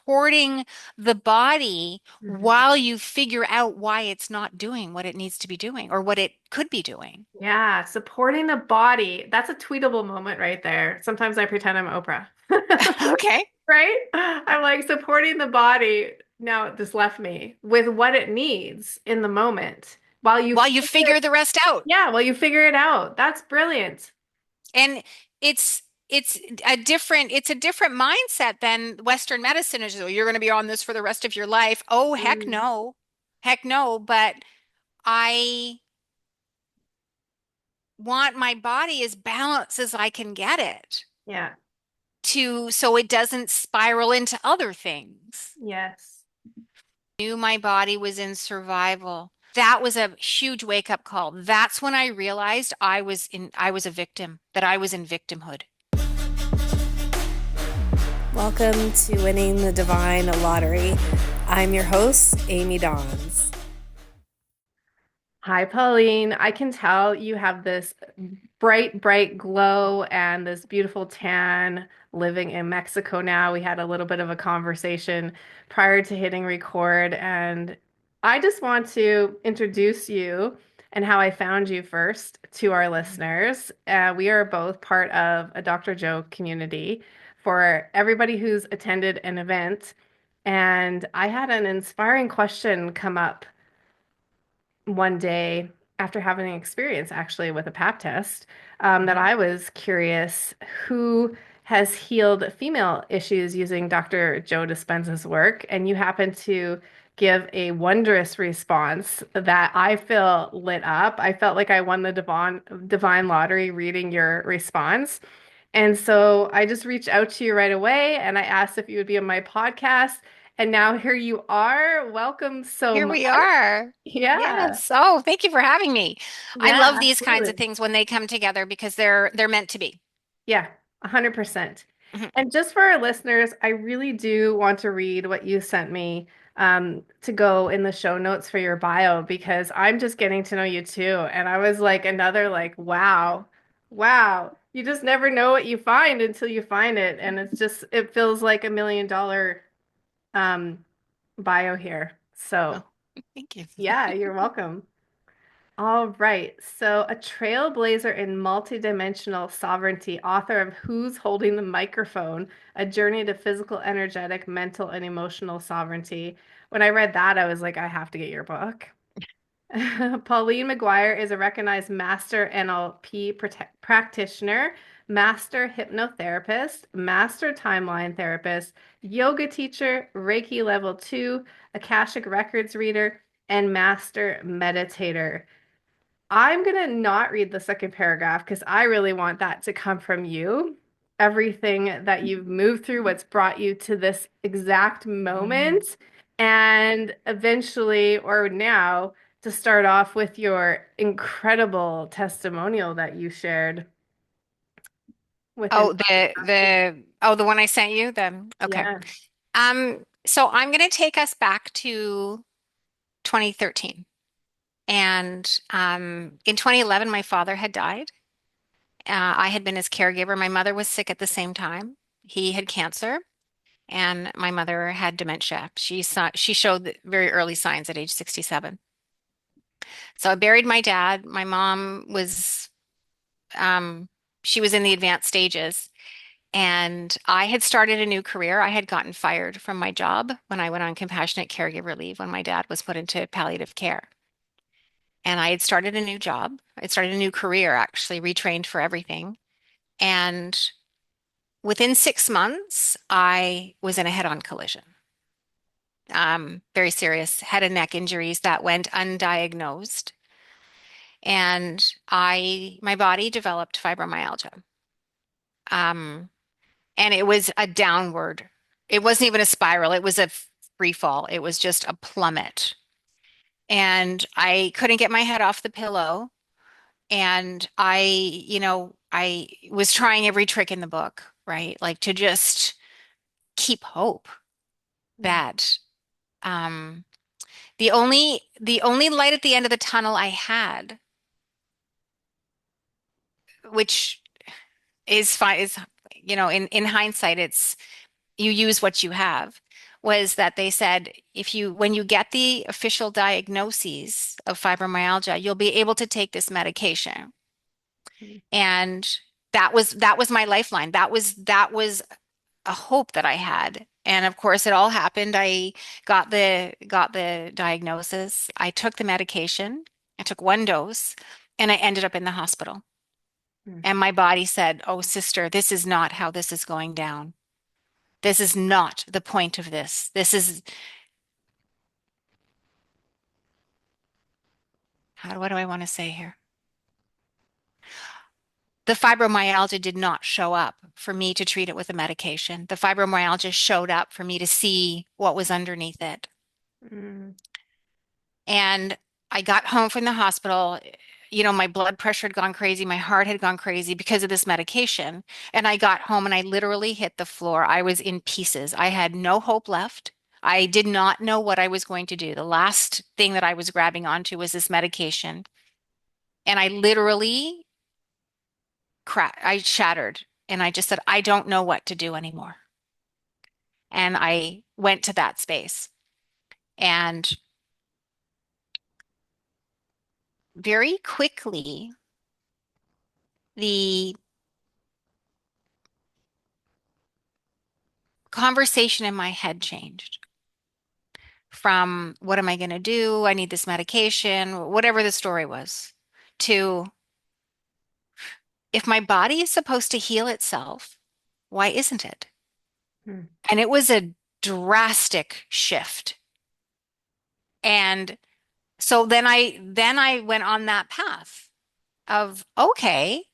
supporting the body Mhm. while you figure out why it's not doing what it needs to be doing or what it could be doing. Yeah, supporting the body. That's a tweetable moment right there. Sometimes I pretend I'm Oprah. Okay. Right? I'm like supporting the body. Now this left me with what it needs in the moment while you While you figure, figure the rest out. yeah, while you figure it out. That's brilliant. And it's it's a different mindset than Western medicine is. Oh, you're going to be on this for the rest of your life. Oh, heck Mm, no. Heck no. But I want my body as balanced as I can get it yeah. to so it doesn't spiral into other things. Yes. Knew my body was in survival. That was a huge wake up call. That's when I realized I was a victim, that I was in victimhood. Welcome to Winning the Divine Lottery. I'm your host, Amy Dons. Hi, Pauline. I can tell you have this bright, bright glow and this beautiful tan living in Mexico now. We had a little bit of a conversation prior to hitting record, and I just want to introduce you and how I found you first to our listeners. We are both part of a Dr. Joe community for everybody who's attended an event. And I had an inspiring question come up one day after having an experience actually with a pap test, that Mhm. I was curious who has healed female issues using Dr. Joe Dispenza's work, and you happen to give a wondrous response that I feel lit up. I felt like I won the divine lottery reading your response. And so I just reached out to you right away and I asked if you would be on my podcast. And now here you are. Welcome so Here much. we are. Yeah. Yes. Oh, thank you for having me. I Yeah, love these kinds of absolutely. things when they come together because they're meant to be. Yeah, 100%. Mhm. And just for our listeners, I really do want to read what you sent me to go in the show notes for your bio because I'm just getting to know you too. And I was like, another like, wow, wow. You just never know what you find until you find it. And it's just, it feels like $1 million um, bio here. Oh, So, thank you. yeah, you're welcome. All right. So, a trailblazer in multidimensional sovereignty, author of Who's Holding the Microphone? A Journey to Physical, Energetic, Mental, and Emotional Sovereignty. When I read that, I was like, I have to get your book. Pauline McGuire is a recognized master NLP practitioner, master hypnotherapist, master timeline therapist, yoga teacher, Reiki level 2, Akashic Records reader, and master meditator. I'm gonna not read the second paragraph because I really want that to come from you. Everything that you've moved through, what's brought you to this exact moment, and eventually, or now, to start off with your incredible testimonial that you shared within. Oh, the one I sent you, the okay. Yeah. So I'm going to take us back to 2013. And in 2011, my father had died. I had been his caregiver. My mother was sick at the same time. He had cancer, and my mother had dementia. She showed very early signs at age 67. So I buried my dad. My mom was um, she was in the advanced stages, and I had started a new career. I had gotten fired from my job when I went on compassionate caregiver leave when my dad was put into palliative care. And I had started a new job. I started a new career, actually, retrained for everything. And within 6 months, I was in a head-on collision. Very serious head and neck injuries that went undiagnosed. And my body developed fibromyalgia. Um, and it was a downward. It wasn't even a spiral. It was a free fall. It was just a plummet. And I couldn't get my head off the pillow. And I was trying every trick in the book, right? Like to just keep hope that um, the only light at the end of the tunnel I had, which is fine, is in hindsight, it's you use what you have, was that they said when you get the official diagnoses of fibromyalgia, you'll be able to take this medication. Mm. And that was my lifeline. That was a hope that I had. And of course, it all happened. I got the diagnosis. I took the medication. I took one dose, and I ended up in the hospital. Mm. And my body said, "Oh, sister, this is not how this is going down. This is not the point of this. This is what do I want to say here? The fibromyalgia did not show up for me to treat it with a medication. The fibromyalgia showed up for me to see what was underneath it. Mm. And I got home from the hospital. My blood pressure had gone crazy. My heart had gone crazy because of this medication. And I got home and I literally hit the floor. I was in pieces. I had no hope left. I did not know what I was going to do. The last thing that I was grabbing onto was this medication. And I literally I shattered. And I just said, I don't know what to do anymore. And I went to that space. And very quickly, the conversation in my head changed from what am I going to do? I need this medication, whatever the story was, to if my body is supposed to heal itself, why isn't it? Mm. And it was a drastic shift. And so then I went on that path of okay,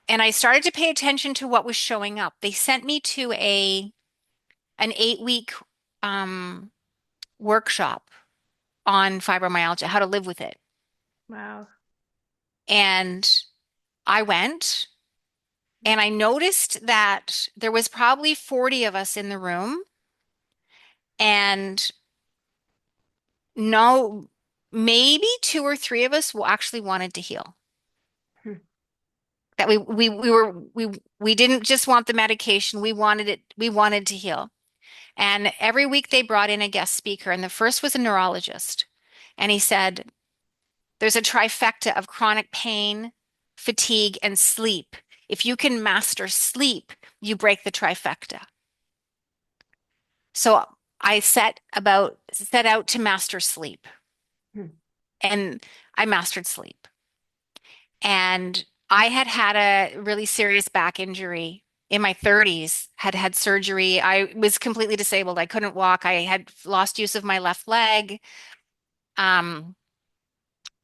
and I started to pay attention to what was showing up. They sent me to an 8-week um, workshop on fibromyalgia, how to live with it. Wow. And I went and I noticed that there was probably 40 of us in the room and no, maybe two or three of us actually wanted to heal. Mm. That we didn't just want the medication, we wanted to heal. And every week they brought in a guest speaker, and the first was a neurologist. And he said, there's a trifecta of chronic pain, fatigue, and sleep. If you can master sleep, you break the trifecta. So I set out to master sleep, Mm. and I mastered sleep. And I had had a really serious back injury in my 30s, had had surgery. I was completely disabled. I couldn't walk. I had lost use of my left leg. Um,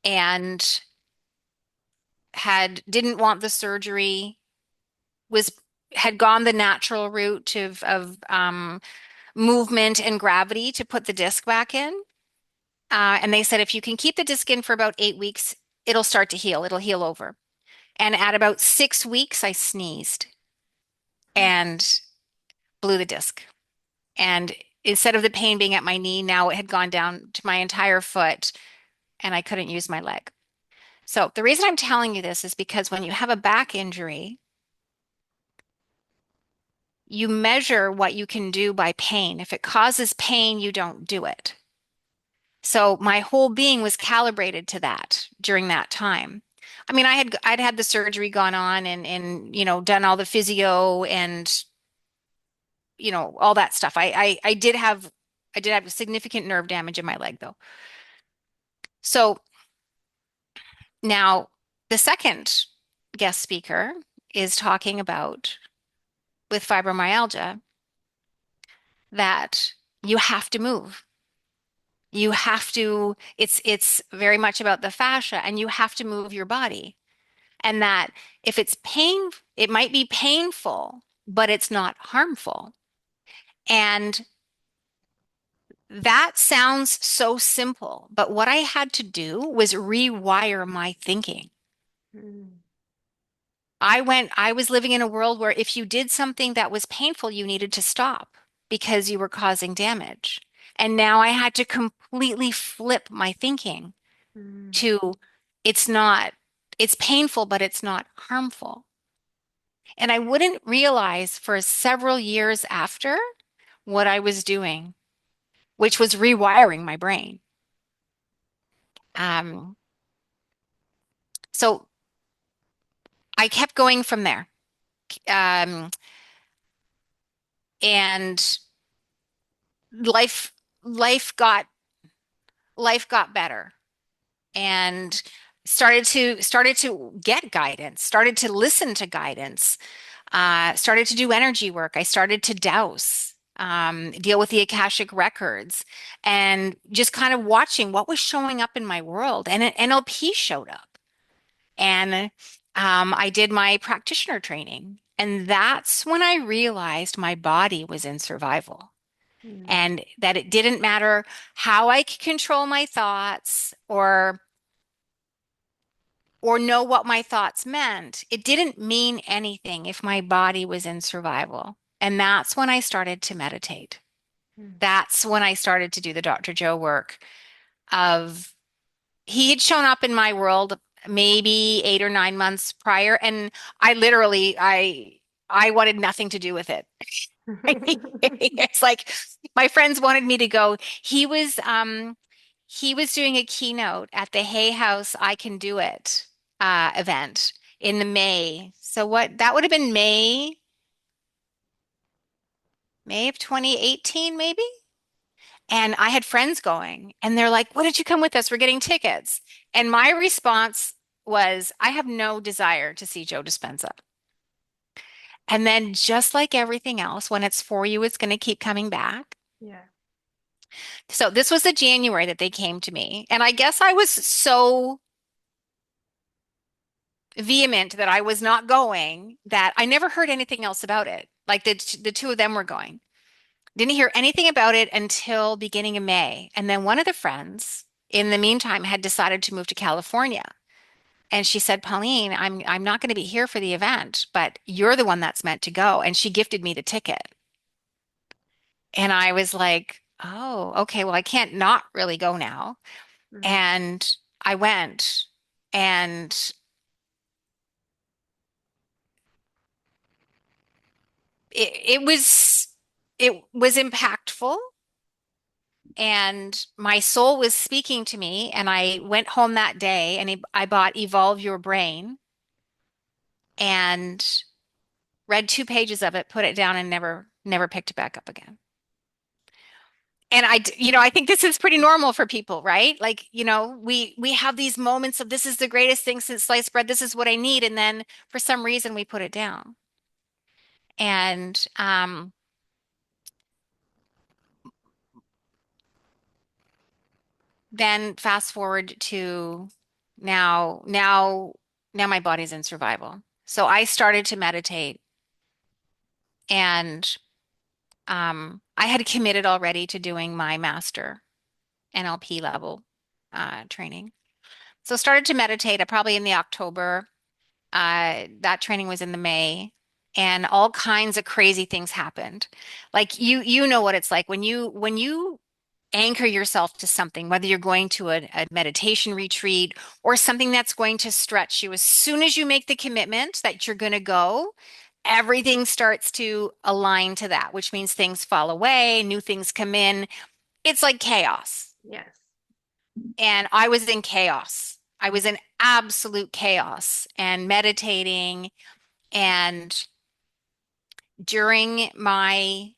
and had didn't want the surgery, was had gone the natural route of movement and gravity to put the disc back in. And they said if you can keep the disc in for about 8 weeks, it'll start to heal. It'll heal over. And at about 6 weeks, I sneezed and blew the disc. And instead of the pain being at my knee, now it had gone down to my entire foot and I couldn't use my leg. So the reason I'm telling you this is because when you have a back injury, you measure what you can do by pain. If it causes pain, you don't do it. So my whole being was calibrated to that during that time. I mean, I'd had the surgery gone on and done all the physio and all that stuff. I did have significant nerve damage in my leg though. So now the second guest speaker is talking about with fibromyalgia that you have to move. You have to, it's very much about the fascia and you have to move your body. And that if it's pain, it might be painful, but it's not harmful. And that sounds so simple, but what I had to do was rewire my thinking. Mm. I was living in a world where if you did something that was painful, you needed to stop because you were causing damage. And now I had to completely flip my thinking Mm. to it's not, it's painful, but it's not harmful. And I wouldn't realize for several years after what I was doing. which was rewiring my brain. Um, so I kept going from there. Um, and life, life got, life got better and started to get guidance, started to listen to guidance, started to do energy work. I started to dowse, deal with the Akashic records, and just kind of watching what was showing up in my world. And an NLP showed up, and I did my practitioner training, and that's when I realized my body was in survival. Mm. And that it didn't matter how I could control my thoughts or know what my thoughts meant. It didn't mean anything if my body was in survival. And that's when I started to meditate. Mm. That's when I started to do the Dr. Joe work of he had shown up in my world maybe 8 or 9 months prior, and I wanted nothing to do with it. It's like my friends wanted me to go. He was doing a keynote at the Hay House I Can Do It event in the May. So what that would have been May of 2018 maybe. And I had friends going and they're like, "Why don't you come with us? We're getting tickets." And my response was, "I have no desire to see Joe Dispenza." And then just like everything else, when it's for you, it's going to keep coming back. Yeah. So this was the January that they came to me. And I guess I was so vehement that I was not going that I never heard anything else about it. Like the two of them were going. Didn't hear anything about it until beginning of May. And then one of the friends in the meantime had decided to move to California. And she said, "Pauline, I'm not going to be here for the event, but you're the one that's meant to go." And she gifted me the ticket. And I was like, "Oh, okay, well, I can't not really go now." Mm. And I went and it, it was it was impactful and my soul was speaking to me and I went home that day and I bought Evolve Your Brain and read 2 pages of it, put it down and never picked it back up again. And I think this is pretty normal for people, right? Like, we have these moments of this is the greatest thing since sliced bread. This is what I need. And then for some reason we put it down. And then fast forward to now, now, now my body's in survival. So I started to meditate and I had committed already to doing my master NLP level training. So started to meditate probably in the October. That training was in the May, and all kinds of crazy things happened. Like you know what it's like when you anchor yourself to something, whether you're going to a meditation retreat or something that's going to stretch you. As soon as you make the commitment that you're going to go, everything starts to align to that, which means things fall away, new things come in. It's like chaos. Yes. And I was in chaos. I was in absolute chaos and meditating. And during my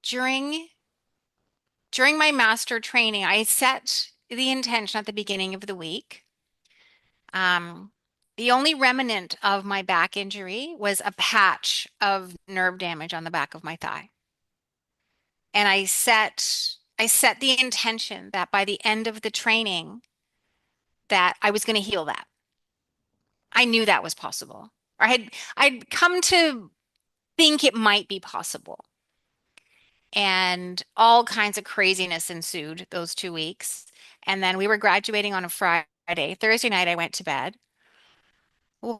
during during my master training, I set the intention at the beginning of the week. Um, the only remnant of my back injury was a patch of nerve damage on the back of my thigh. And I set the intention that by the end of the training that I was going to heal that. I knew that was possible. Or I'd come to think it might be possible. And all kinds of craziness ensued those 2 weeks. And then we were graduating on a Friday. Thursday night, I went to bed.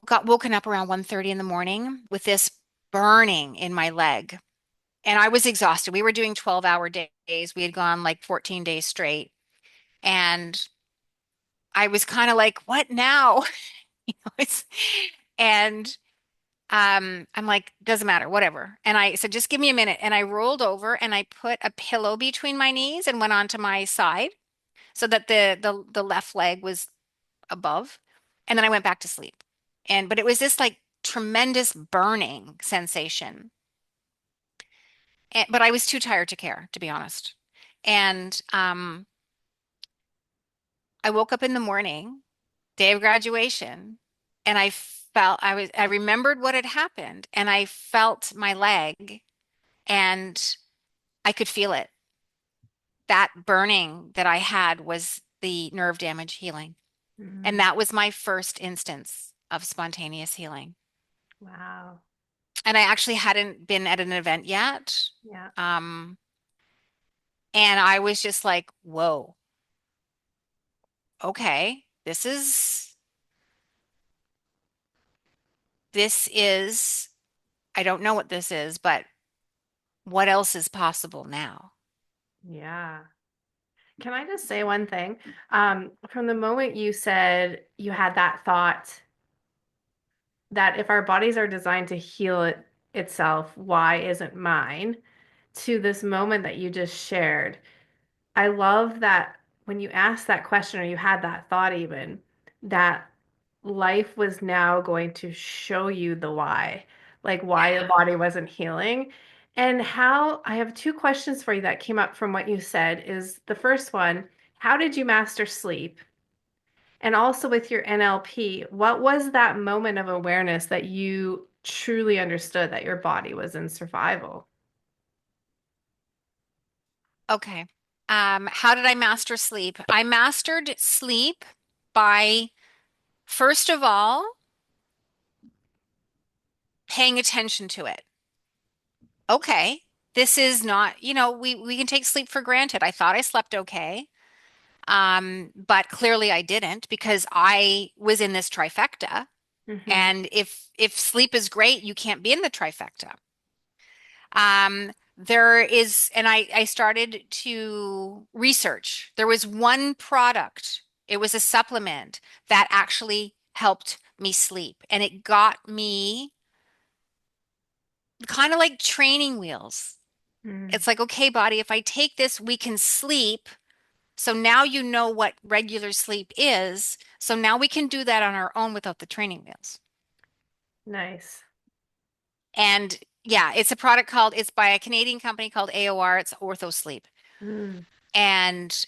Got woken up around 1:30 in the morning with this burning in my leg. And I was exhausted. We were doing 12-hour days. We had gone like 14 days straight. And I was kind of like, what now? It's, and I'm like, doesn't matter, whatever. And I said, just give me a minute. And I rolled over and I put a pillow between my knees and went onto my side so that the left leg was above. And then I went back to sleep. But it was this like tremendous burning sensation. But I was too tired to care, to be honest. And I woke up in the morning, day of graduation, and I remembered what had happened, and I felt my leg, and I could feel it. That burning that I had was the nerve damage healing. And Mm, that was my first instance of spontaneous healing. wow. And I actually hadn't been at an event yet. Yeah. Um, and I was just like, whoa, okay, this is, I don't know what this is, but what else is possible now? Yeah. Can I just say one thing? From the moment you said you had that thought that if our bodies are designed to heal itself, why isn't mine? To this moment that you just shared, I love that when you asked that question or you had that thought, even that life was now going to show you the why, like why your Yeah. body wasn't healing. And how I have two questions for you that came up from what you said is the first one, how did you master sleep? And also with your NLP, what was that moment of awareness that you truly understood that your body was in survival? Okay. How did I master sleep? I mastered sleep by, first of all, paying attention to it. Okay, this is not, we can take sleep for granted. I thought I slept okay. But clearly I didn't because I was in this trifecta. Hmm. And if sleep is great, you can't be in the trifecta. And I started to research. There was one product, it was a supplement that actually helped me sleep. And it got me kind of like training wheels. Mm, It's like, okay, body, if I take this, we can sleep. So now you know what regular sleep is. So now we can do that on our own without the training wheels. nice. And yeah, it's by a Canadian company called AOR. It's Ortho Sleep. Mm, And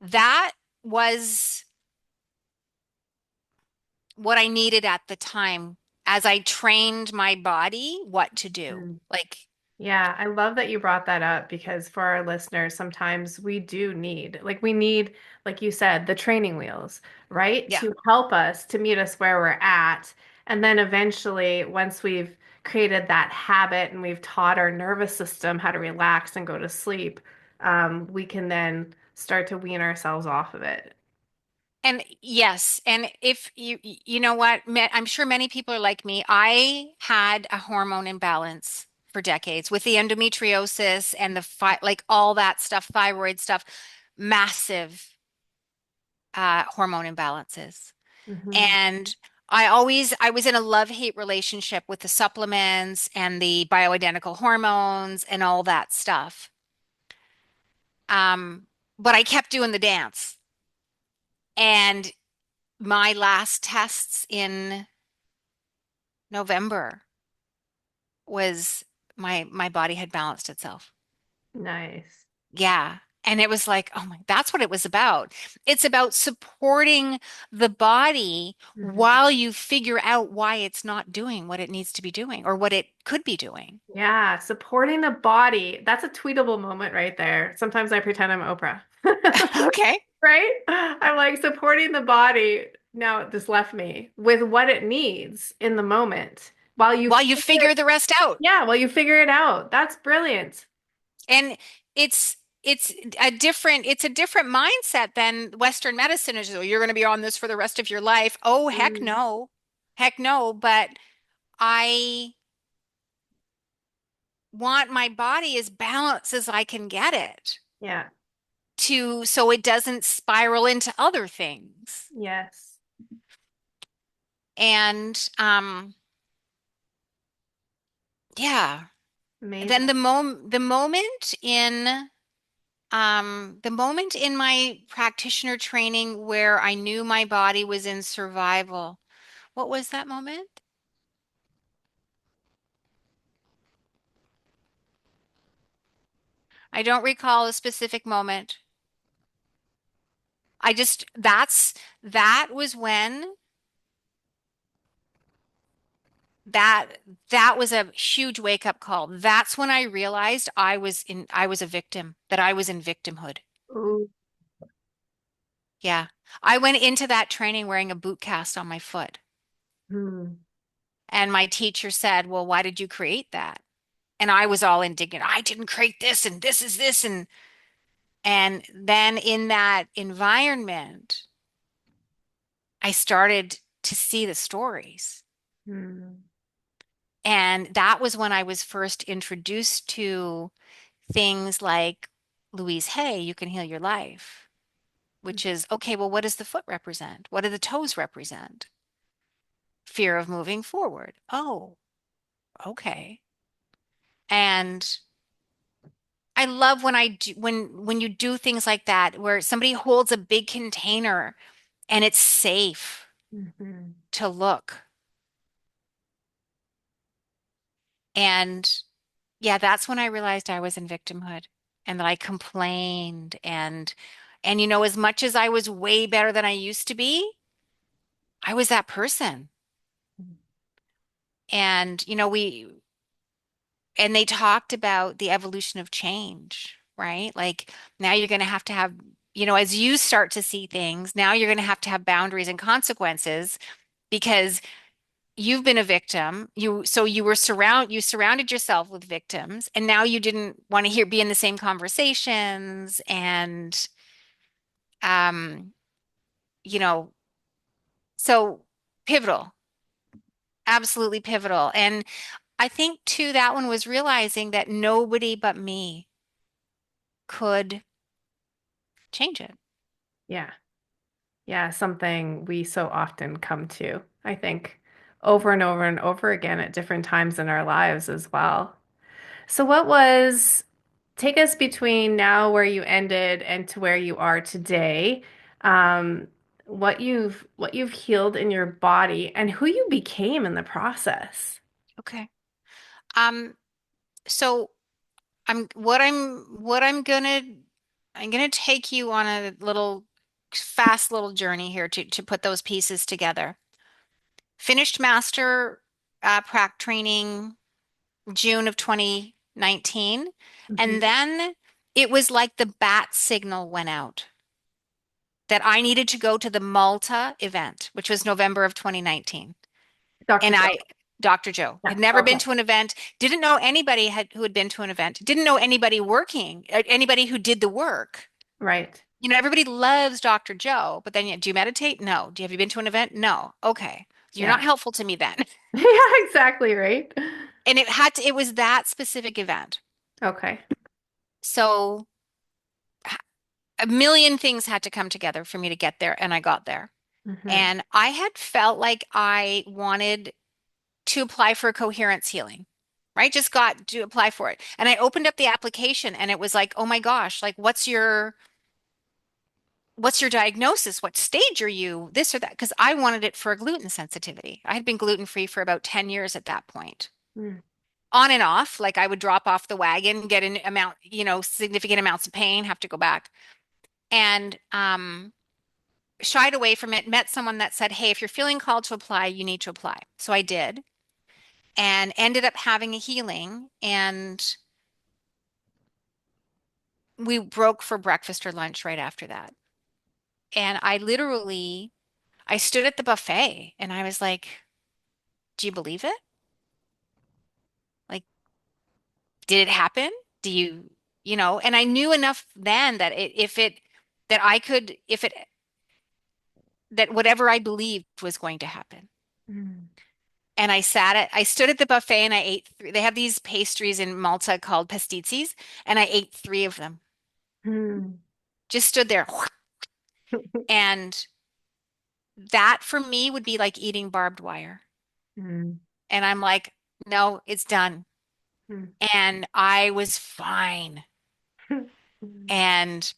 that was what I needed at the time as I trained my body what to do. mm. Like, Yeah, I love that you brought that up because for our listeners, sometimes we need, like you said, the training wheels, right? yeah. To help us to meet us where we're at. And then eventually, once we've created that habit and we've taught our nervous system how to relax and go to sleep, we can then start to wean ourselves off of it. And yes, and if you know what, I'm sure many people are like me. I had a hormone imbalance for decades with the endometriosis and like all that stuff, thyroid stuff, massive hormone imbalances. Hmm. And I was in a love-hate relationship with the supplements and the bioidentical hormones and all that stuff. Um, but I kept doing the dance. And my last tests in November was my body had balanced itself. Nice. Yeah. And it was like, oh my, that's what it was about. It's about supporting the body Hmm. while you figure out why it's not doing what it needs to be doing or what it could be doing. Yeah, supporting the body. That's a tweetable moment right there. Sometimes I pretend I'm Oprah. Okay. Right? I'm like supporting the body. Now it just left me with what it needs in the moment while you While you figure, figure the rest out. yeah, while you figure it out. That's brilliant. And it's it's a different mindset than Western medicine is. Oh, you're going to be on this for the rest of your life. Oh, heck Mm, no. Heck no. But I want my body as balanced as I can get it yeah. so it doesn't spiral into other things. Yes. And yeah, then Amazing. the moment in my practitioner training where I knew my body was in survival. What was that moment? I don't recall a specific moment. I just that was when that that was a huge wake up call. That's when I realized I was a victim, that I was in victimhood. Ooh. Yeah. I went into that training wearing a boot cast on my foot. Hmm. And my teacher said, "Well, why did you create that?" And I was all indignant. I didn't create this and this is this and then in that environment, I started to see the stories. Hmm. And that was when I was first introduced to things like Louise Hay, You Can Heal Your Life, which is okay, well, what does the foot represent? What do the toes represent? Fear of moving forward. Oh, okay. And I love when I do when you do things like that where somebody holds a big container and it's safe Mhm. to look. And yeah, that's when I realized I was in victimhood and that I complained and you know, as much as I was way better than I used to be, I was that person. And you know, and they talked about the evolution of change, right? Like now you're going to have, you know, as you start to see things, now you're going to have boundaries and consequences because you've been a victim. You surrounded yourself with victims and now you didn't want to be in the same conversations and um, you know, so pivotal, absolutely pivotal. And I think too that one was realizing that nobody but me could change it. Yeah. Yeah, something we so often come to, I think, over and over and over again at different times in our lives as well. So take us between now where you ended and to where you are today, um, what you've healed in your body and who you became in the process. Okay. Um, so I'm gonna take you on a little fast little journey here to put those pieces together. Finished master prac training June of 2019, and Mhm. then it was like the bat signal went out that I needed to go to the Malta event, which was November of 2019. Dr. And Joe. Dr. Joe, Yeah. had never been Okay. to an event, didn't know anybody who had been to an event, didn't know anybody working, anybody who did the work. Right. You know, everybody loves Dr. Joe, but then do you meditate? No. Have you been to an event? No. Okay. You're not Yeah. helpful to me then. Yeah, exactly, right? And it was that specific event. Okay. So a million things had to come together for me to get there, and I got there. Hmm. And I had felt like I wanted to apply for coherence healing, right? Just got to apply for it. And I opened up the application and it was like, oh my gosh, like what's your diagnosis? What stage are you? This or that? Because I wanted it for a gluten sensitivity. I had been gluten free for about 10 years at that point. Mm. On and off, like I would drop off the wagon, get an amount, you know, significant amounts of pain, have to go back. And shied away from it, met someone that said, hey, if you're feeling called to apply, you need to apply. So I did and ended up having a healing. And we broke for breakfast or lunch right after that. And I stood at the buffet and I was like, do you believe it? Like, did it happen? Do you, you know, and I knew enough then that that I could, that whatever I believed was going to happen. Mm. And I stood at the buffet and I ate three. They have these pastries in Malta called pastizzis, and I ate three of them. Mm. Just stood there. And that for me would be like eating barbed wire. Mm. And I'm like, no, it's done. Mm. And I was fine. And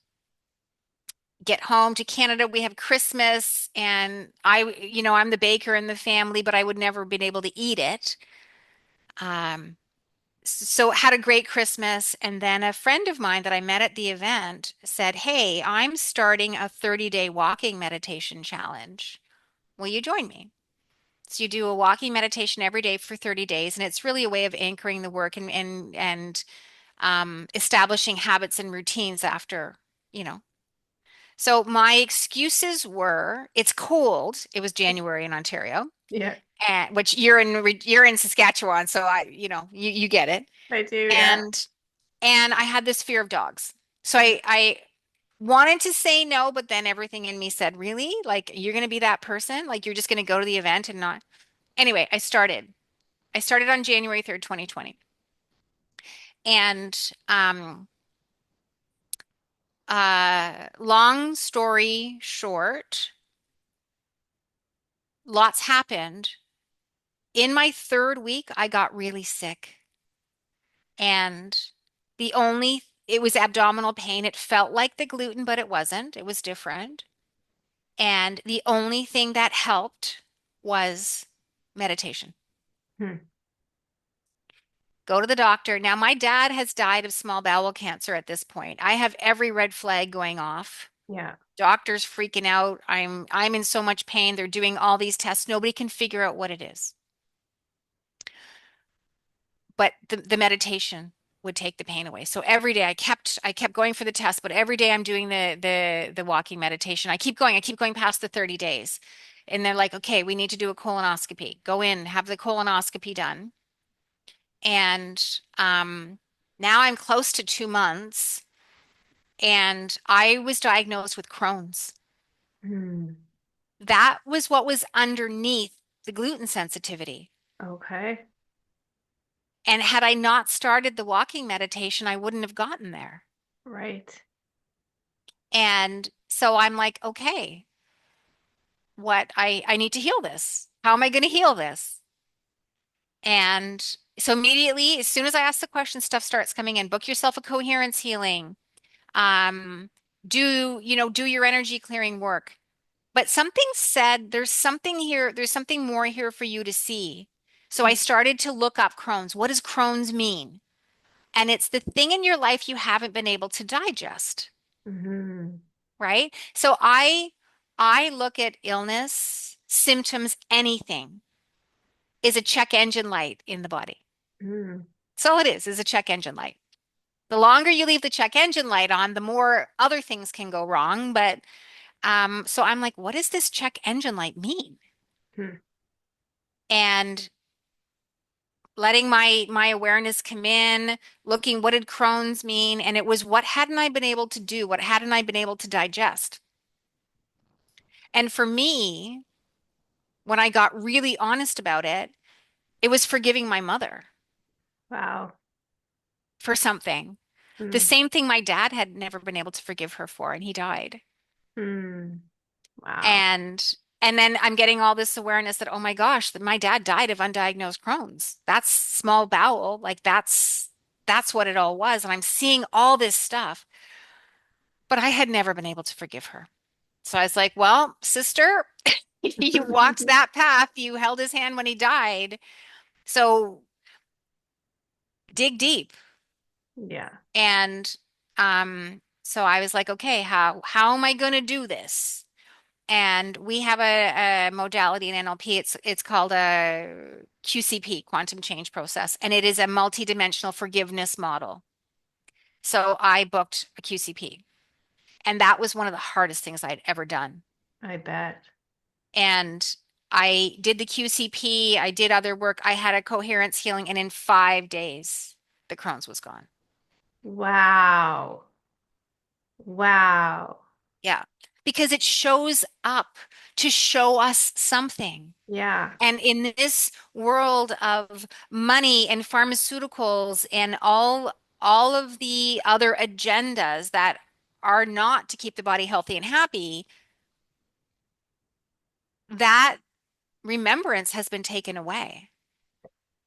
get home to Canada, we have Christmas, and I'm the baker in the family, but I would never been able to eat it. Um, so had a great Christmas, and then a friend of mine that I met at the event said, "Hey, I'm starting a 30-day walking meditation challenge. Will you join me?" So you do a walking meditation every day for 30 days, and it's really a way of anchoring the work and establishing habits and routines after, you know. So my excuses were, it's cold. It was January in Ontario, Yeah, and which you're in Saskatchewan, so you get it. I do. Yeah. And I had this fear of dogs. So I wanted to say no, but then everything in me said, really? Like you're going to be that person? Like you're just going to go to the event and not. Anyway, I started. I started on January 3rd, 2020. And long story short, lots happened. In my third week, I got really sick. And it was abdominal pain. It felt like the gluten, but it wasn't. It was different. And the only thing that helped was meditation. Hmm. Go to the doctor. Now, my dad has died of small bowel cancer at this point. I have every red flag going off. Yeah. Doctors freaking out. I'm in so much pain. They're doing all these tests. Nobody can figure out what it is. But the meditation would take the pain away. So every day I kept going for the test, but every day I'm doing the walking meditation. I keep going past the 30 days. And they're like, okay, we need to do a colonoscopy. Go in, have the colonoscopy done. And now I'm close to 2 months, and I was diagnosed with Crohn's. Hmm. That was what was underneath the gluten sensitivity. Okay. And had I not started the walking meditation, I wouldn't have gotten there. Right. And so I'm like, okay, I need to heal this. How am I going to heal this? And so immediately, as soon as I ask the question, stuff starts coming in. Book yourself a coherence healing. Um, do your energy clearing work. But something said there's something here, there's something more here for you to see. So I started to look up Crohn's. What does Crohn's mean? And it's the thing in your life you haven't been able to digest, Mm-hmm. right? So I look at illness, symptoms, anything is a check engine light in the body. Mm. That's all it is a check engine light. The longer you leave the check engine light on, the more other things can go wrong. But so I'm like, what does this check engine light mean? Hmm. And letting my awareness come in, looking what did Crohn's mean, and it was what hadn't I been able to do, what hadn't I been able to digest. And for me, when I got really honest about it, it was forgiving my mother Wow. for something. The Mm. same thing my dad had never been able to forgive her for, and he died. Mm. Wow. And and then I'm getting all this awareness that, oh my gosh, that my dad died of undiagnosed Crohn's. That's small bowel, like that's what it all was. And I'm seeing all this stuff, but I had never been able to forgive her. So I was like, well, sister, you walked that path. You held his hand when he died. So dig deep. Yeah. And so I was like, okay, how am I going to do this? And we have a modality in NLP. It's called a QCP, quantum change process, and it is a multidimensional forgiveness model. So I booked a QCP, and that was one of the hardest things I'd ever done. I bet. And I did the QCP, I did other work, I had a coherence healing, and in 5 days, the Crohn's was gone. Wow. Wow. Yeah, because it shows up to show us something. Yeah. And in this world of money and pharmaceuticals and all of the other agendas that are not to keep the body healthy and happy, that remembrance has been taken away.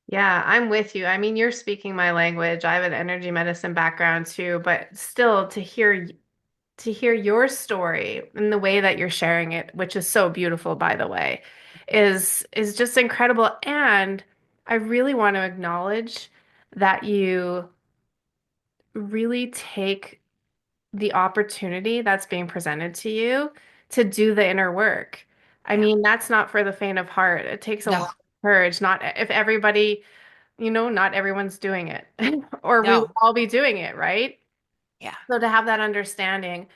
Yeah, I'm with you. I mean, you're speaking my language. I have an energy medicine background too, but still to hear your story and the way that you're sharing it, which is so beautiful, by the way, is just incredible. And I really want to acknowledge that you really take the opportunity that's being presented to you to do the inner work. I Yeah. mean, that's not for the faint of heart. It takes a No, lot of courage. Not if everybody, not everyone's doing it, or we would no. all be doing it, right? Yeah. So to have that understanding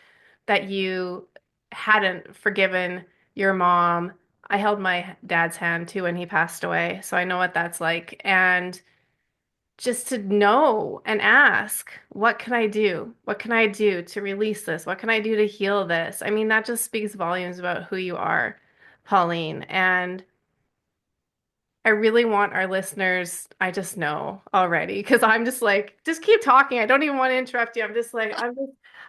that you hadn't forgiven your mom. I held my dad's hand too when he passed away, so I know what that's like. And just to know and ask, what can I do? What can I do to release this? What can I do to heal this? I mean, that just speaks volumes about who you are, Pauline. And I really want our listeners, I just know already, because I'm just like, just keep talking. I don't even want to interrupt you. I'm just like,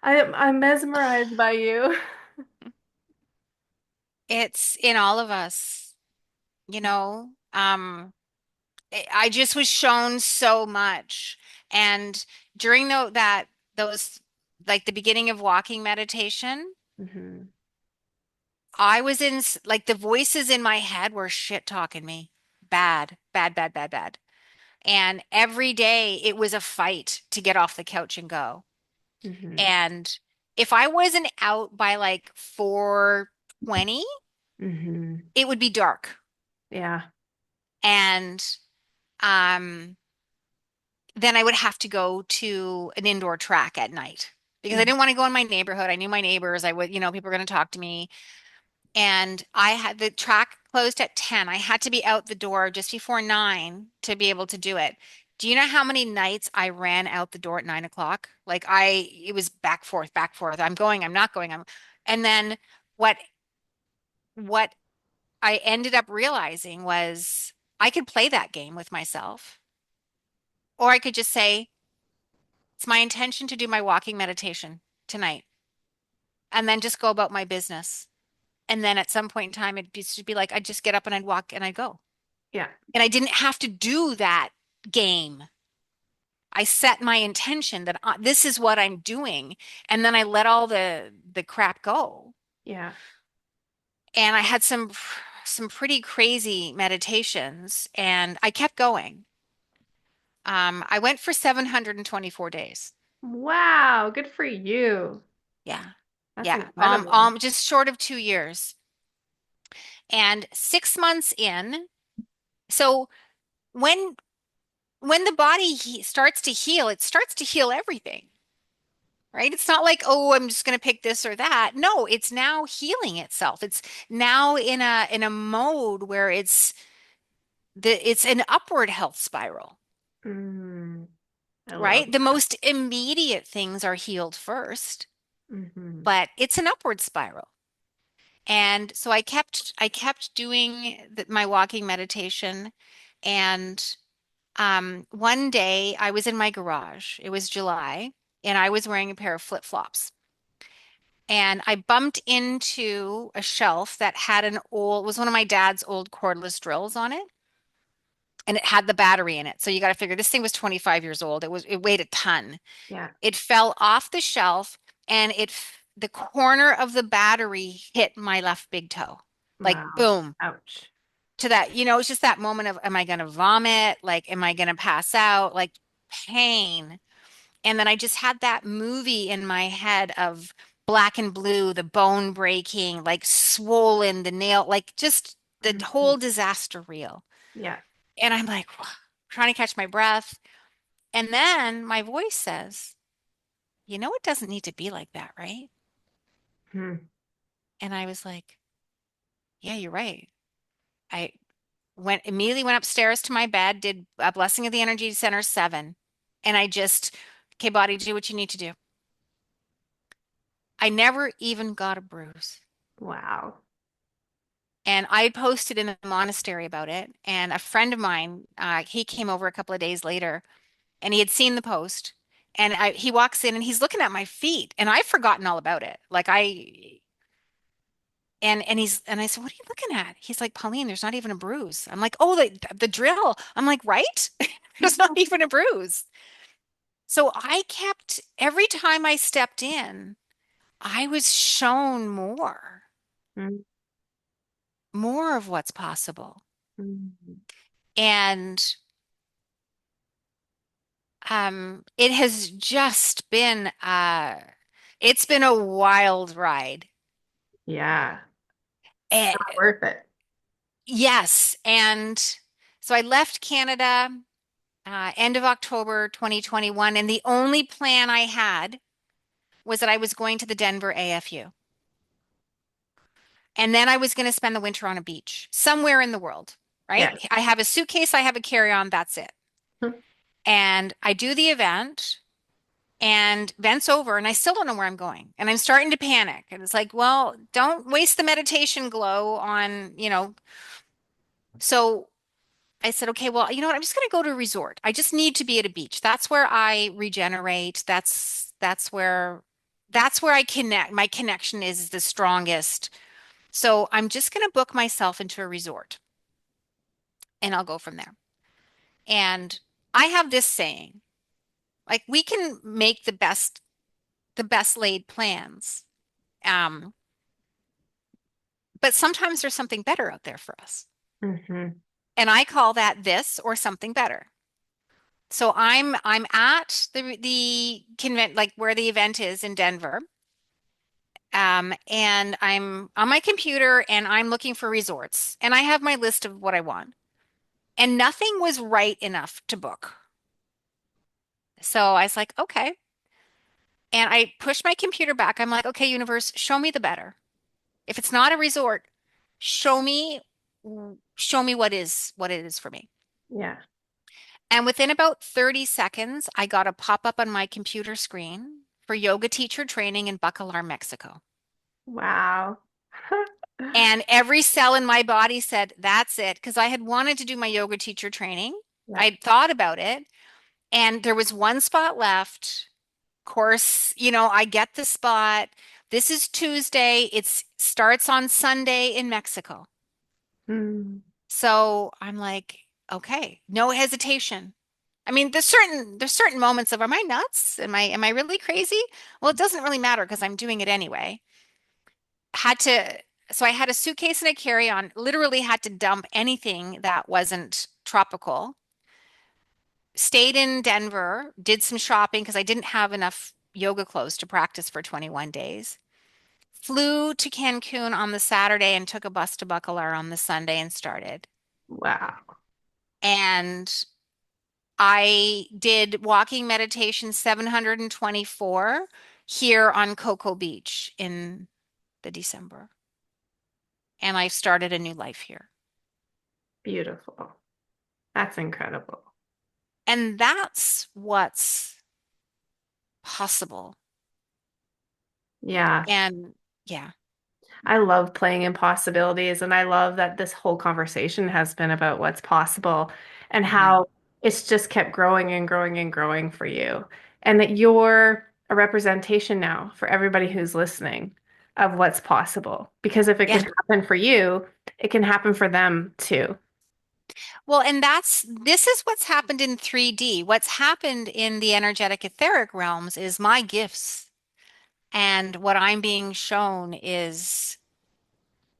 I'm mesmerized by you. It's in all of us, you know. I just was shown so much. And during those like the beginning of walking meditation, Hmm. I was like the voices in my head were shit talking me. Bad, bad, bad, bad, bad. And every day it was a fight to get off the couch and go. Hmm. And if I wasn't out by like 4:20, Hmm. it would be dark. Yeah. And um then I would have to go to an indoor track at night because I Mm. didn't want to go in my neighborhood. I knew my neighbors. I would, people were going to talk to me. And I had the track closed at 10. I had to be out the door just before 9 to be able to do it. Do you know how many nights I ran out the door at 9 o'clock? It was back, forth, back, forth. I'm going, I'm not going. And then what, what I ended up realizing was I could play that game with myself, or I could just say, it's my intention to do my walking meditation tonight and then just go about my business. And then at some point in time, it'd just be like, I'd just get up and I'd walk and I'd go. Yeah. And I didn't have to do that game. I set my intention that this is what I'm doing. And then I let all the crap go. Yeah. And I had some pretty crazy meditations and I kept going. I went for 724 days. Wow. Good for you. Yeah. That's Yeah. incredible. Just short of 2 years. And 6 months in, so when when the body starts to heal, it starts to heal everything, right? It's not like, oh, I'm just going to pick this or that. No, it's now healing itself. It's now in a mode where it's an upward health spiral, Mm, I love right? The that. most immediate things are healed first, Hmm. but it's an upward spiral. And so I kept doing my walking meditation. And one day I was in my garage. It was July, and I was wearing a pair of flip-flops. And I bumped into a shelf that had was one of my dad's old cordless drills on it, and it had the battery in it. So you got to figure this thing was 25 years old. It weighed a ton. Yeah. It fell off the shelf, and the corner of the battery hit my left big toe. Like Wow. boom. Ouch. To that, it's just that moment of, am I going to vomit? Like, am I going to pass out? Like, pain. And then I just had that movie in my head of Black and Blue, the bone breaking, like swollen, the nail, like just the Mhm. whole disaster reel. Yeah. And I'm like, trying to catch my breath. And then my voice says, it doesn't need to be like that, right? Hmm. And I was like, yeah, you're right. I immediately went upstairs to my bed, did a blessing of the energy center 7. And I just, okay, body, do what you need to do. I never even got a bruise. Wow. And I posted in the monastery about it. And a friend of mine, he came over a couple of days later and he had seen the post. And he walks in and he's looking at my feet and I've forgotten all about it. Like And I said, "What are you looking at?" He's like, "Pauline, there's not even a bruise." I'm like, "Oh, the drill." I'm like, "Right?" There's not even a bruise. So I kept every time I stepped in, I was shown Mm, more of what's possible. mm. And it has just been it's been a wild ride. Yeah, so Eh, worth it. yes. And so I left Canada end of October 2021, and the only plan I had was that I was going to the Denver AFU. And then I was going to spend the winter on a beach somewhere in the world, Yeah. right? I have a suitcase, I have a carry-on, that's it. And I do the event. And event's over, and I still don't know where I'm going. And I'm starting to panic. And it's like, well, don't waste the meditation glow on, So I said, okay, well, you know what? I'm just going to go to a resort. I just need to be at a beach. That's where I regenerate. That's where I connect. My connection is the strongest. So I'm just going to book myself into a resort and I'll go from there. And I have this saying, like we can make the best laid plans. Um, But sometimes there's something better out there for us. Hmm. And I call that this or something better. So I'm at the convent like where the event is in Denver. And I'm on my computer and I'm looking for resorts. And I have my list of what I want. And nothing was right enough to book. So I was like, okay. And I pushed my computer back. I'm like, okay, universe, show me the better. If it's not a resort, show me show me what it is for me. Yeah. And within about 30 seconds, I got a pop-up on my computer screen for yoga teacher training in Bacalar, Mexico. Wow. And every cell in my body said, that's it. Because I had wanted to do my yoga teacher training. Yeah. I'd thought about it. And there was one spot left. Of course, I get the spot. This is Tuesday. It starts on Sunday in Mexico. Mm. So I'm like, okay, no hesitation. I mean, there's certain moments of, am I nuts? Am I really crazy? Well, it doesn't really matter because I'm doing it anyway. Had to, so I had a suitcase and a carry-on, literally had to dump anything that wasn't tropical. Stayed in Denver, did some shopping because I didn't have enough yoga clothes to practice for 21 days. Flew to Cancun on the Saturday and took a bus to Bacalar on the Sunday and started. Wow. And I did walking meditation 724 here on Cocoa Beach in the December. And I started a new life here. Beautiful. That's incredible. And that's what's possible. Yeah. And yeah, I love playing in possibilities, and I love that this whole conversation has been about what's possible and mhm. how it's just kept growing and growing and growing for you, and that you're a representation now for everybody who's listening of what's possible. Because if it can Yeah. happen for you, it can happen for them too. Well, and this is what's happened in 3D. What's happened in the energetic etheric realms is my gifts. And what I'm being shown is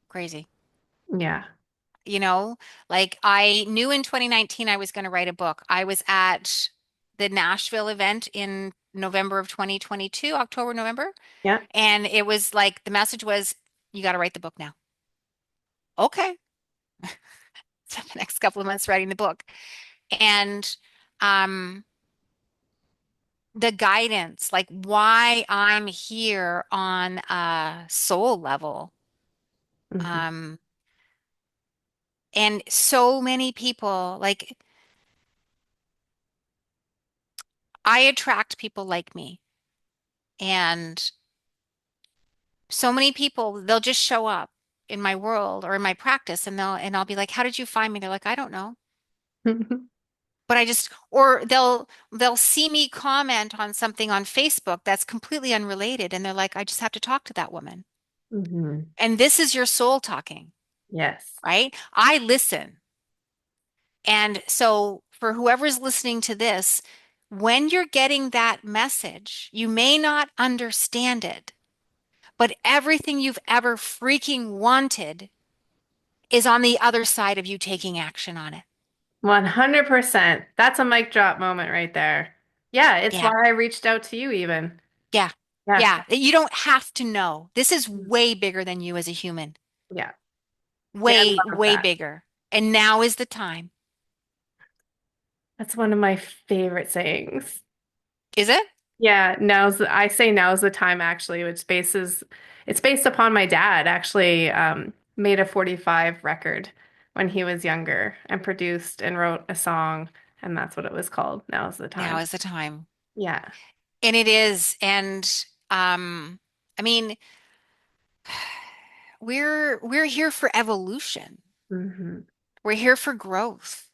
crazy. Yeah. You know, like I knew in 2019 I was going to write a book. I was at the Nashville event in November of 2022, October, November, Yeah. and it was like the message was, you got to write the book now. Okay. So the next couple of months writing the book. And um the guidance, like why I'm here on a soul level. Hmm. Um and so many people like I attract people like me. And so many people, they'll just show up in my world or in my practice and I'll be like, "How did you find me?" They're like, "I don't know." But I just or they'll see me comment on something on Facebook that's completely unrelated and they're like, "I just have to talk to that woman." Hmm. And this is your soul talking, Yes. right? I listen. And so for whoever's listening to this, when you're getting that message, you may not understand it, but everything you've ever freaking wanted is on the other side of you taking action on it. 100%. That's a mic drop moment right there. Yeah, it's why Yeah. I reached out to you even. Yeah. Yeah. Yeah. You don't have to know. This is way bigger than you as a human. Yeah. Yeah, Way, I love way that. bigger. And now is the time. That's one of my favorite sayings. Is it? Yeah, I say now's the time actually, which it's based upon my dad actually made a 45 record when he was younger and produced and wrote a song, and that's what it was called. Now's the Now time. is the time. Yeah. And it is. And I mean, we're here for evolution. Hmm. We're here for growth.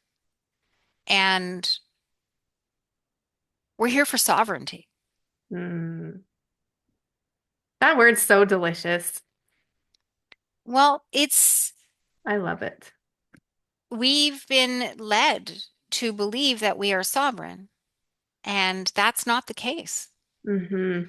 And we're here for sovereignty. Mm. That word's so delicious. Well, it's I love it. we've been led to believe that we are sovereign, and that's not the case. Hmm.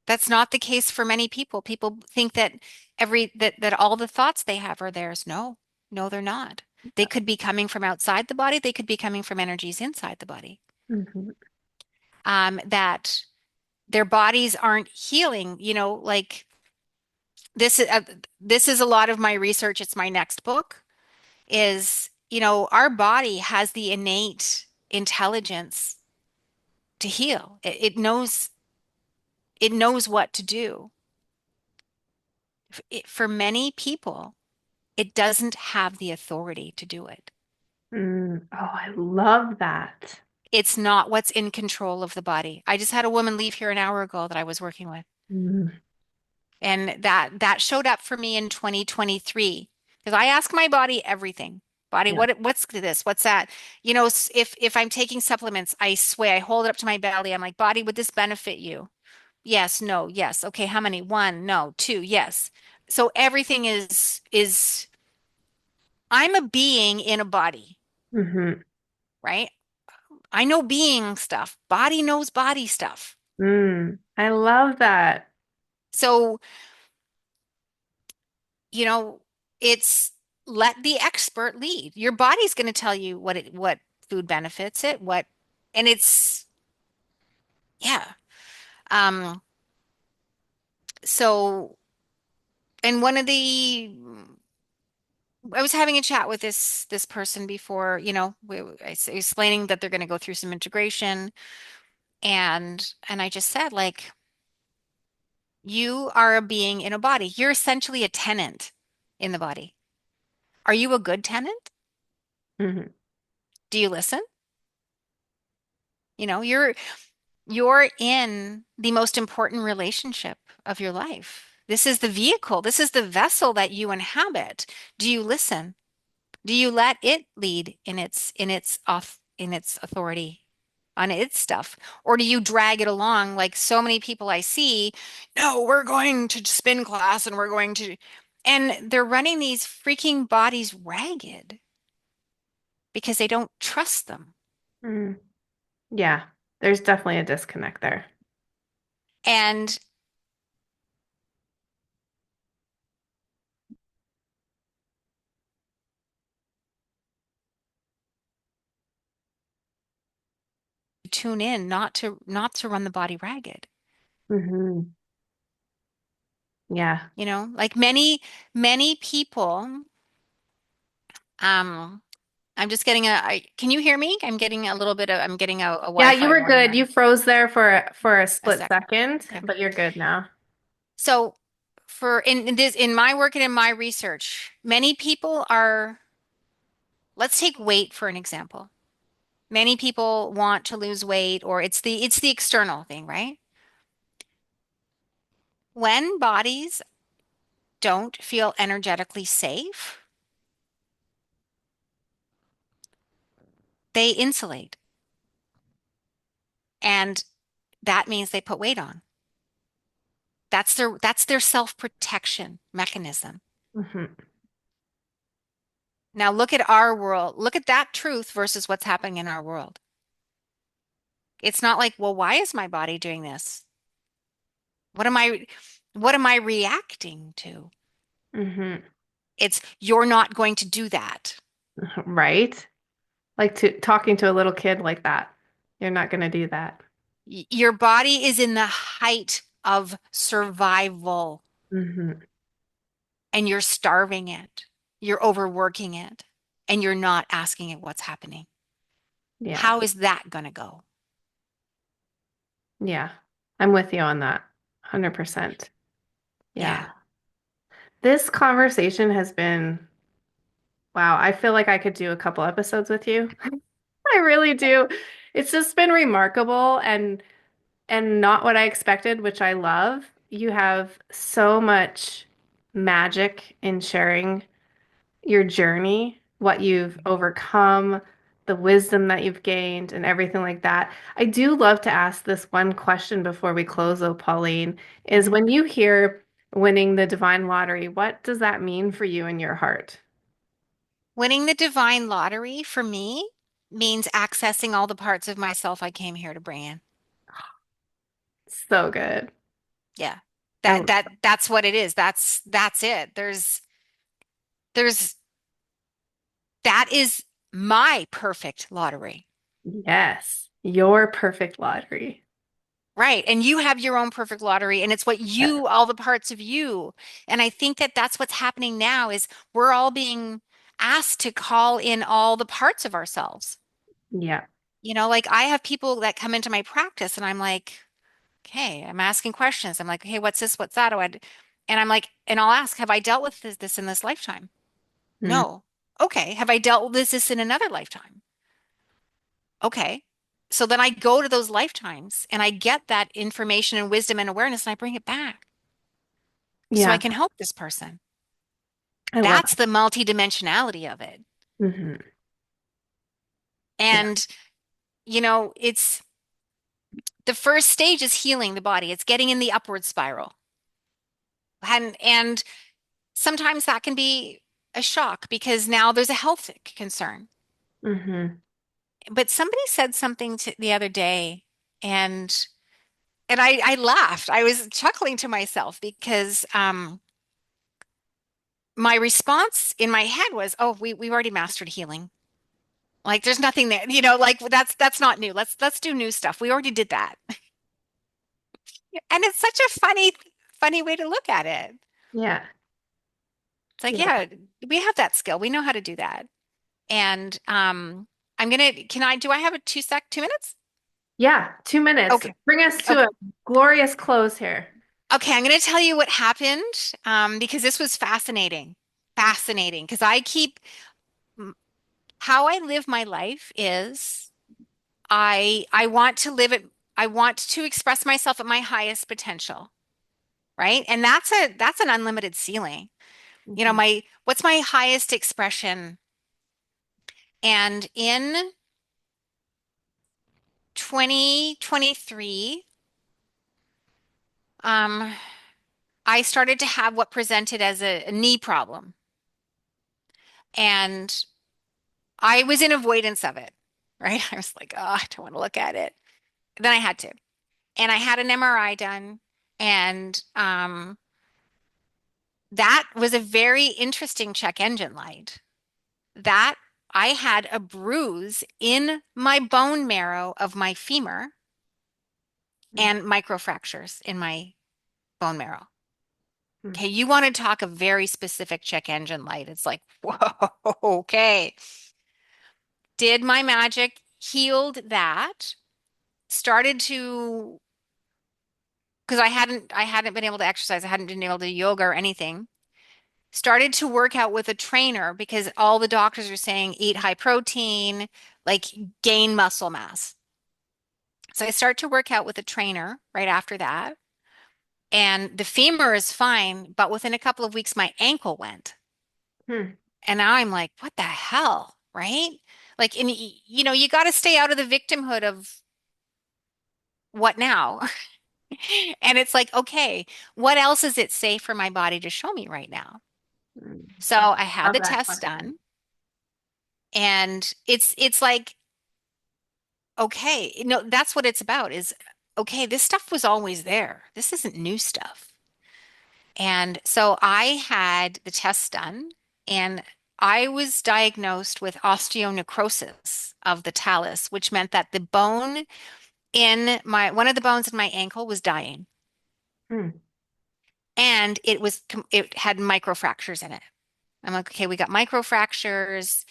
That's not the case for many people. People think that that all the thoughts they have are theirs. No, no, they're not. They could be coming from outside the body. They could be coming from energies inside the body. Hmm. That their bodies aren't healing. Like this is this is a lot of my research. It's my next book. Our body has the innate intelligence to heal. It knows what to do. For many people, it doesn't have the authority to do it. Mm. Oh, I love that. It's not what's in control of the body. I just had a woman leave here an hour ago that I was working with, Mm. and that showed up for me in 2023 because I ask my body everything. Body, Yeah. what's this? What's that? If I'm taking supplements, I sway, I hold it up to my belly. I'm like, body, would this benefit you? Yes, no, yes. Okay, how many? One, no, two, yes. So everything is I'm a being in a body, Hmm. right? I know being stuff. Body knows body stuff. Mm. I love that. So, you know, it's let the expert lead. Your body's going to tell you what food benefits it, and it's yeah. Um, so and one of the I was having a chat with this person before, explaining that they're going to go through some integration, and I just said, like, you are a being in a body. You're essentially a tenant in the body. Are you a good tenant? Hmm. Do you listen? You're in the most important relationship of your life. This is the vehicle. This is the vessel that you inhabit. Do you listen? Do you let it lead in its authority on its stuff? Or do you drag it along like so many people I see? No, we're going to spin class and we're going to, and they're running these freaking bodies ragged because they don't trust them. Mm. Yeah, there's definitely a disconnect there. And tune in not to run the body ragged. Hmm. Yeah. Like many people, um, I'm just getting can you hear me? I'm getting a Yeah, you Wi-Fi were warning good. on You froze there for a a split second. second, Okay. but you're good now. So in my work and in my research, many people let's take weight for an example. Many people want to lose weight or it's the external thing, right? When bodies don't feel energetically safe, they insulate. And that means they put weight on. That's their self-protection mechanism. Hmm. Now look at our world. Look at that truth versus what's happening in our world. It's not like, well, why is my body doing this? What am I what am I reacting to? Hmm. It's you're not going to do that. Right? Like to talking to a little kid like that. You're not going to do that. Your body is in the height of survival Hmm. and you're starving it. You're overworking it and you're not asking it what's happening. Yeah. How is that going to go? Yeah. I'm with you on that. 100%. Yeah. Yeah. This conversation has been, wow, I feel like I could do a couple episodes with you. I really do. It's just been remarkable and not what I expected, which I love. You have so much magic in sharing your journey, what you've overcome, the wisdom that you've gained, and everything like that. I do love to ask this one question before we close, though, Pauline, is Mhm. when you hear winning the divine lottery, what does that mean for you in your heart? Winning the divine lottery for me means accessing all the parts of myself I came here to bring in. So good. Yeah. I That's what it is. That's it. There's that is my perfect lottery. Yes, your perfect lottery. Right. And you have your own perfect lottery and it's what Yeah. you, all the parts of you. And I think that that's what's happening now is we're all being asked to call in all the parts of ourselves. Yeah. Like I have people that come into my practice and I'm like, okay, I'm asking questions. I'm like, hey, what's this? What's that? And I'm like, and I'll ask, have I dealt with this in this lifetime? Mm. No. Okay. Have I dealt with this in another lifetime? Okay. So then I go to those lifetimes and I get that information and wisdom and awareness and I bring it back so I Yeah. can help this person. I love That's the multidimensionality of it. it. Hmm. Yeah. And, it's the first stage is healing the body. It's getting in the upward spiral. And sometimes that can be a shock because now there's a health concern. Hmm. But somebody said something the other day and I laughed. I was chuckling to myself because my response in my head was, "Oh, we've already mastered healing. Like there's nothing there. Like that's not new. Let's do new stuff. We already did that." And it's such a funny way to look at it. Yeah. It's like, Yeah. yeah, we have that skill. We know how to do that. And do I have a 2 minutes? Yeah. 2 minutes. Okay. Bring us to Okay. a glorious close here. Okay, I'm going to tell you what happened because this was fascinating. Fascinating because how I live my life is I want to live it. I want to express myself at my highest potential, right? And that's an unlimited ceiling. Hmm. What's my highest expression? And in 2023, um, I started to have what presented as a knee problem. And I was in avoidance of it, right? I was like, oh, I don't want to look at it. Then I had to. And I had an MRI done. And that was a very interesting check engine light. That I had a bruise in my bone marrow of my femur and microfractures in my bone marrow. Okay, you want to talk a very specific check engine light. It's like, whoa, okay. Did my magic, healed that, started to because I hadn't been able to exercise, I hadn't been able to do yoga or anything. Started to work out with a trainer because all the doctors are saying eat high protein, like gain muscle mass. So I start to work out with a trainer right after that. And the femur is fine, but within a couple of weeks, my ankle went. Hmm. And now I'm like, what the hell? Right? Like, and you got to stay out of the victimhood of what now? And it's like, okay, what else is it safe for my body to show me right now? Mm. So I I had love the that test question. done, and it's like, okay, that's what it's about is, okay, this stuff was always there. This isn't new stuff. And so I had the test done, and I was diagnosed with osteonecrosis of the talus, which meant that the bone in my one of the bones in my ankle was dying, Mm. and it had microfractures in it. I'm like, okay, we got microfractures.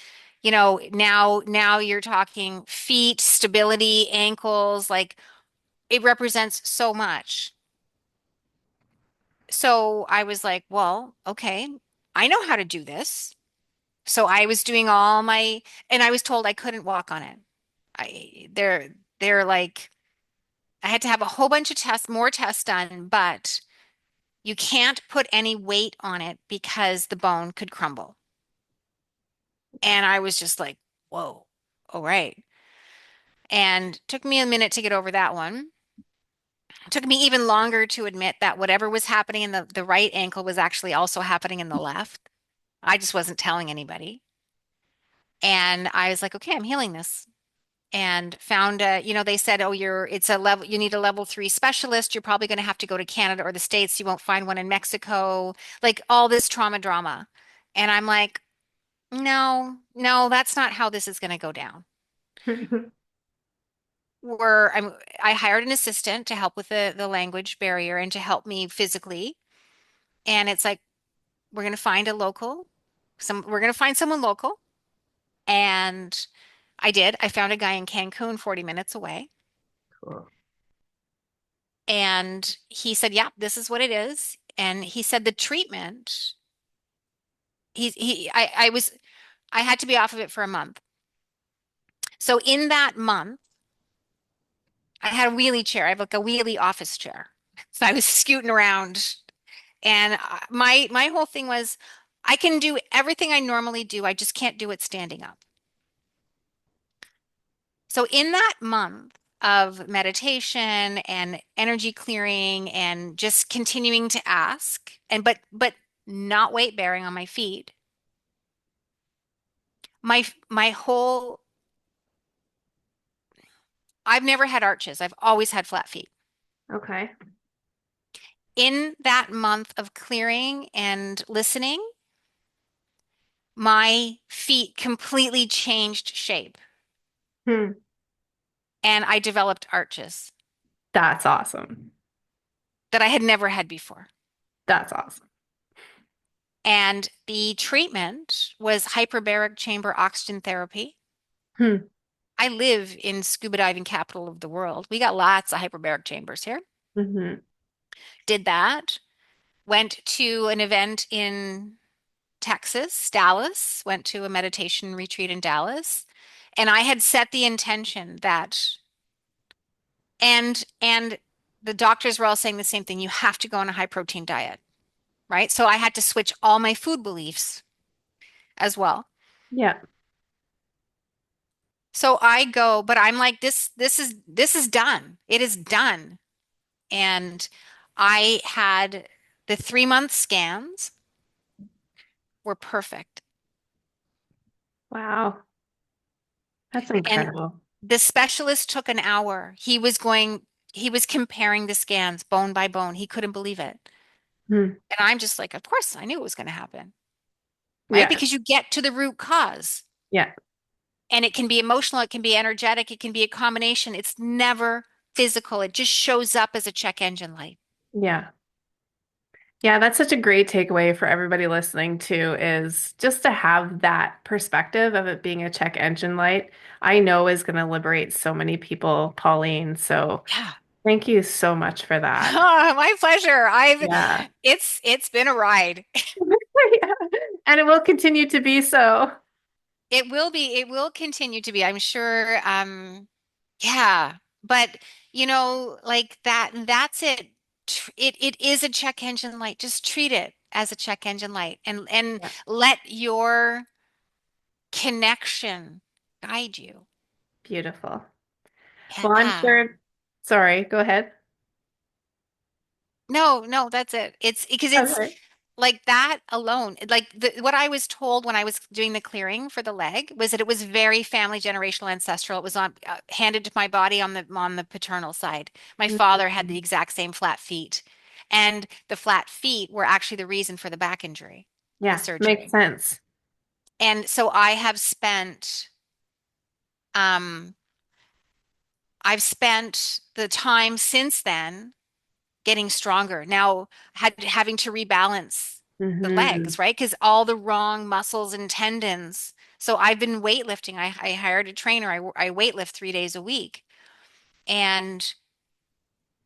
Now you're talking feet, stability, ankles, like it represents so much. So I was like, well, okay, I know how to do this. So I was doing and I was told I couldn't walk on it. They're like, I had to have a whole bunch of more tests done, but you can't put any weight on it because the bone could crumble. And I was just like, whoa, all right. And took me a minute to get over that one. Took me even longer to admit that whatever was happening in the right ankle was actually also happening in the left. I just wasn't telling anybody. And I was like, okay, I'm healing this. And found they said, oh, it's a level, you need a level 3 specialist. You're probably going to have to go to Canada or the States. You won't find one in Mexico, like all this trauma drama. And I'm like, no, no, that's not how this is going to go down. I hired an assistant to help with the language barrier and to help me physically. And it's like, we're going to find a local, we're going to find someone local. And I did. I found a guy in Cancun, 40 minutes away. Cool. And he said, yeah, this is what it is. And he said the treatment, I had to be off of it for a month. So in that month, I had a wheelie chair. I have like a wheelie office chair. So I was scooting around, and my whole thing was, I can do everything I normally do. I just can't do it standing up. So in that month of meditation and energy clearing and just continuing to ask but not weight bearing on my feet, my whole I've never had arches. I've always had flat feet. Okay. In that month of clearing and listening, my feet completely changed shape Hmm. and I developed arches That's awesome. that I had never had before. That's awesome. And the treatment was hyperbaric chamber oxygen therapy. Hmm. I live in scuba diving capital of the world. We got lots of hyperbaric chambers here. Hmm. Did that. Went to an event in Texas, Dallas, went to a meditation retreat in Dallas. And I had set the intention that, and the doctors were all saying the same thing, you have to go on a high protein diet, right? So I had to switch all my food beliefs as well. Yeah. So I go, but I'm like, this is done. It is done. And I had the 3-month scans were perfect. Wow. That's And incredible. the specialist took an hour. He was comparing the scans bone by bone. He couldn't believe it. Hmm. And I'm just like, of course, I knew it was going to happen, right? Yeah. Because you get to the root cause. Yeah. And it can be emotional, it can be energetic, it can be a combination. It's never physical. It just shows up as a check engine light. Yeah. Yeah, that's such a great takeaway for everybody listening too, is just to have that perspective of it being a check engine light, I know is going to liberate so many people, Pauline. So Yeah. thank you so much for that. My pleasure. Yeah. It's been a ride. Yeah. And it will continue to be so. It will continue to be, I'm sure. Yeah. But like that's it. It is a check engine light. Just treat it as a check engine light and Yeah. let your connection guide you. Beautiful. Well, I'm Yeah. sure. Sorry, go ahead. No, no, that's it. It's because it's Okay. like that alone. What I was told when I was doing the clearing for the leg was that it was very family generational ancestral. It was on handed to my body on the paternal side. My father had the Mhm. exact same flat feet, and the flat feet were actually the reason for the back injury, the Yeah, makes surgery. sense. And so um I've spent the time since then getting stronger. Now having to rebalance the Hmm. legs, right? Because all the wrong muscles and tendons. So I've been weightlifting. I hired a trainer. I weightlift 3 days a week. And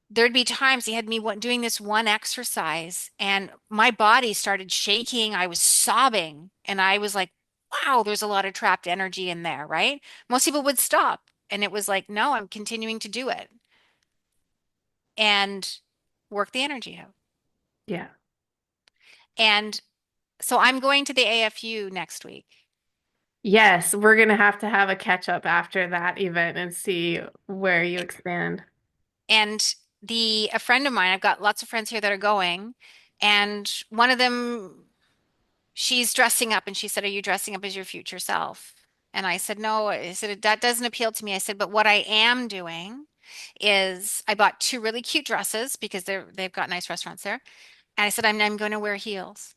there'd be times he had me doing this one exercise and my body started shaking. I was sobbing and I was like, wow, there's a lot of trapped energy in there, right? Most people would stop. And it was like, no, I'm continuing to do it and work the energy out. Yeah. And so I'm going to the AFU next week. Yes, we're gonna have to have a catch up after that event and see where you expand. And a friend of mine, I've got lots of friends here that are going, and one of them, she's dressing up and she said, "Are you dressing up as your future self?" And I said, "No." I said, "That doesn't appeal to me." I said, "But what I am doing is I bought two really cute dresses because they've got nice restaurants there. And I said, I'm going to wear heels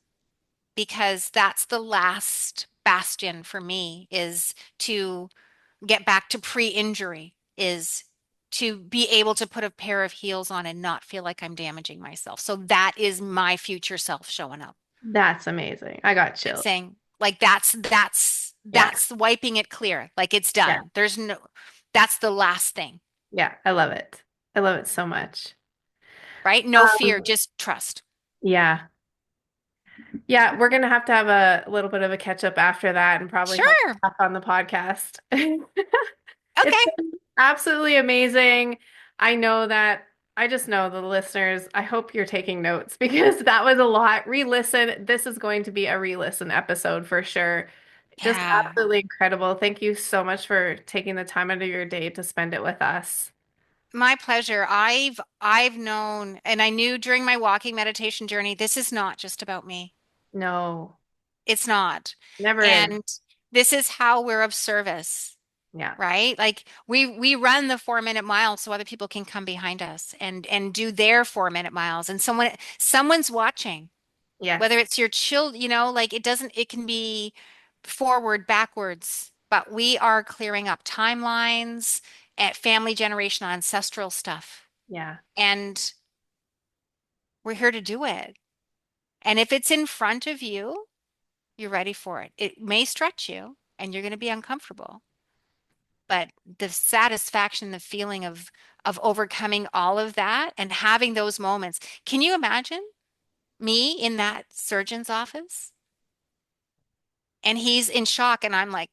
because that's the last bastion for me is to get back to pre-injury is to be able to put a pair of heels on and not feel like I'm damaging myself. So that is my future self showing up That's amazing. I got and chills. saying like Yeah. that's wiping it clear. Like it's Yeah. done. There's no that's the last thing, Yeah. I love it. I love it so much. right? No fear, Um, just trust. yeah. Yeah, we're gonna have to have a little bit of a catch up after that and probably have Sure. back on the podcast. It's Okay. been absolutely amazing. I know that I just know the listeners, I hope you're taking notes because that was a lot. Re-listen. This is going to be a re-listen episode for sure. Just Yeah. absolutely incredible. Thank you so much for taking the time out of your day to spend it with us. My pleasure. I've known and I knew during my walking meditation journey, this is not just about me. No, It's not. never is. And this is how we're of service, Yeah. right? Like we run the 4 minute mile so other people can come behind us and do their 4 minute miles. And someone's watching, whether Yes. it's your child, like it can be forward, backwards, but we are clearing up timelines and family generational ancestral stuff. Yeah. And we're here to do it. And if it's in front of you, you're ready for it. It may stretch you and you're going to be uncomfortable, but the satisfaction, the feeling of overcoming all of that and having those moments. Can you imagine me in that surgeon's office? And he's in shock and I'm like,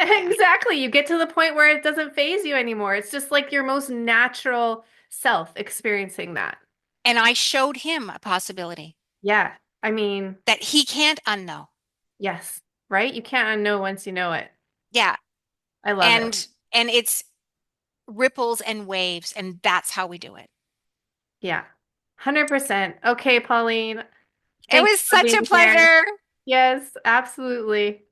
Exactly. You get to the point where it doesn't phase you anymore. It's just like your most natural self experiencing that. and I showed him a possibility Yeah. I mean, that he can't unknow. yes, right? You can't unknow once you know it. Yeah. I love it. And it's ripples and waves and that's how we do it. Yeah. 100%. Okay, Pauline. It Thank you was for such a being here. pleasure. Yes, absolutely.